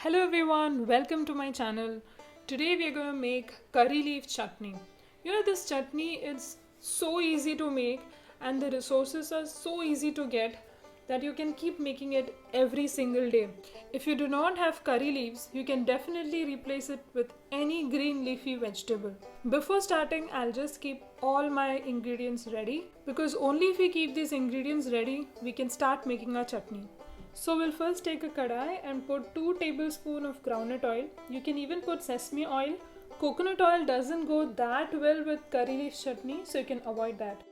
Hello everyone, welcome to my channel. Today we are going to make curry leaf chutney. This chutney is so easy to make and the resources are so easy to get that you can keep making it every single day. If you do not have curry leaves, you can definitely replace it with any green leafy vegetable. Before starting, I'll just keep all my ingredients ready because only if we keep these ingredients ready, we can start making our chutney. So we'll first take a kadai and put 2 tablespoons of groundnut oil. You can even put sesame oil. Coconut oil doesn't go that well with curry leaf chutney, so you can avoid that.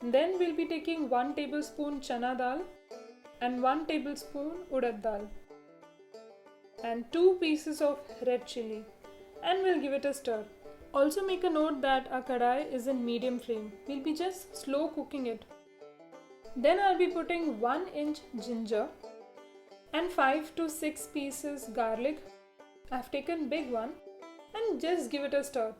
Then we'll be taking 1 tablespoon chana dal and 1 tablespoon urad dal and 2 pieces of red chili, and we'll give it a stir. Also make a note that our kadai is in medium flame. We'll be just slow cooking it. Then I'll be putting 1 inch ginger and 5 to 6 pieces garlic. I've taken big one, and just give it a stir.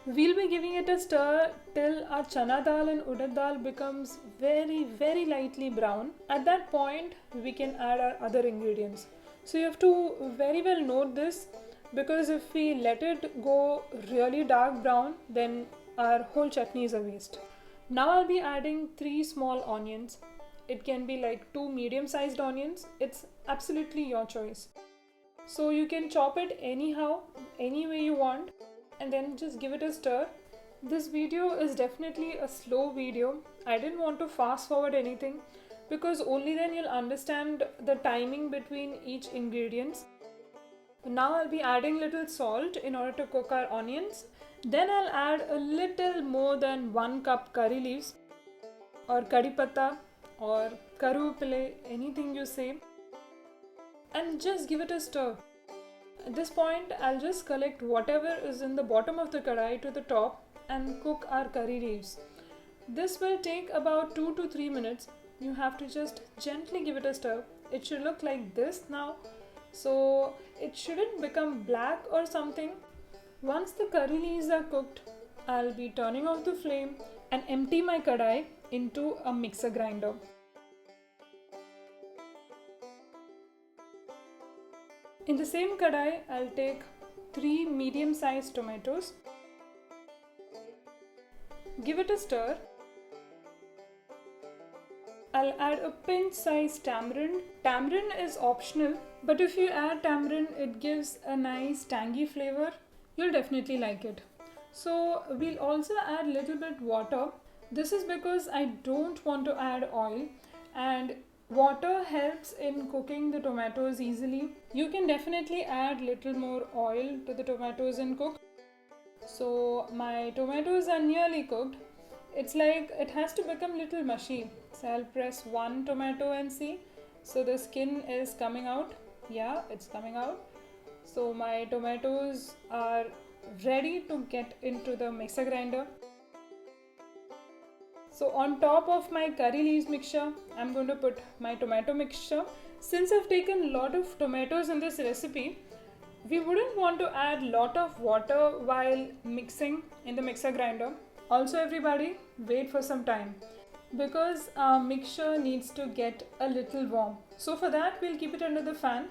We'll be giving it a stir till our chana dal and urad dal becomes very lightly brown. At that point we can add our other ingredients. So you have to very well note this, because if we let it go really dark brown, then our whole chutney is a waste. Now I'll be adding 3 small onions. It can be like 2 medium-sized onions. It's absolutely your choice. So you can chop it anyhow, any way you want, and then just give it a stir. This video is definitely a slow video. I didn't want to fast forward anything because only then you'll understand the timing between each ingredients. Now I'll be adding little salt in order to cook our onions. Then I'll add a little more than 1 cup curry leaves or curry patta or karupile, anything you say, and just give it a stir. At this point, I'll just collect whatever is in the bottom of the kadai to the top and cook our curry leaves. This will take about 2 to 3 minutes. You have to just gently give it a stir. It should look like this now, so it shouldn't become black or something. Once the curry leaves are cooked, I'll be turning off the flame and empty my kadai into a mixer grinder. In the same kadai, I'll take 3 medium-sized tomatoes. Give it a stir. I'll add a pinch-sized tamarind. Tamarind is optional, but if you add tamarind, it gives a nice tangy flavor. You'll definitely like it. So we'll also add a little bit water. This is because I don't want to add oil, and water helps in cooking the tomatoes easily. You can definitely add little more oil to the tomatoes and cook. So my tomatoes are nearly cooked. It's like it has to become little mushy. So I'll press 1 tomato and see. So the skin is coming out. Yeah, it's coming out. So my tomatoes are ready to get into the mixer grinder. So on top of my curry leaves mixture, I'm going to put my tomato mixture. Since I've taken a lot of tomatoes in this recipe, we wouldn't want to add a lot of water while mixing in the mixer grinder. Also everybody, wait for some time because our mixture needs to get a little warm. So for that, we'll keep it under the fan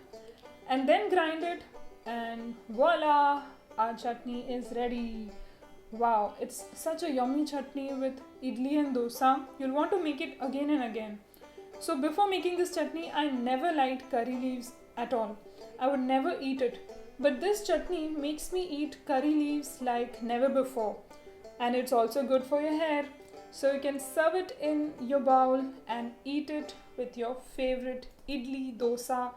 and then grind it, and voila, our chutney is ready. Wow, it's such a yummy chutney with idli and dosa. You'll want to make it again and again. So before making this chutney, I never liked curry leaves at all. I would never eat it. But this chutney makes me eat curry leaves like never before. And it's also good for your hair. So you can serve it in your bowl and eat it with your favorite idli, dosa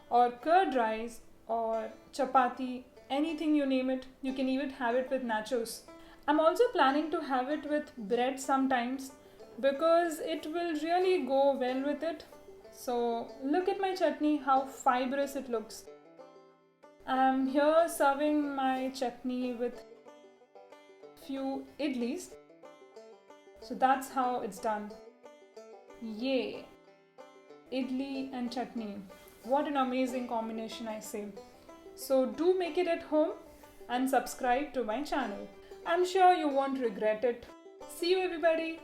or curd rice or chapati, anything you name it. You can even have it with nachos. I'm also planning to have it with bread sometimes because it will really go well with it. So look at my chutney, how fibrous it looks. I'm here serving my chutney with few idlis. So that's how it's done. Yay! Idli and chutney. What an amazing combination, I say. So do make it at home and subscribe to my channel. I'm sure you won't regret it. See you everybody.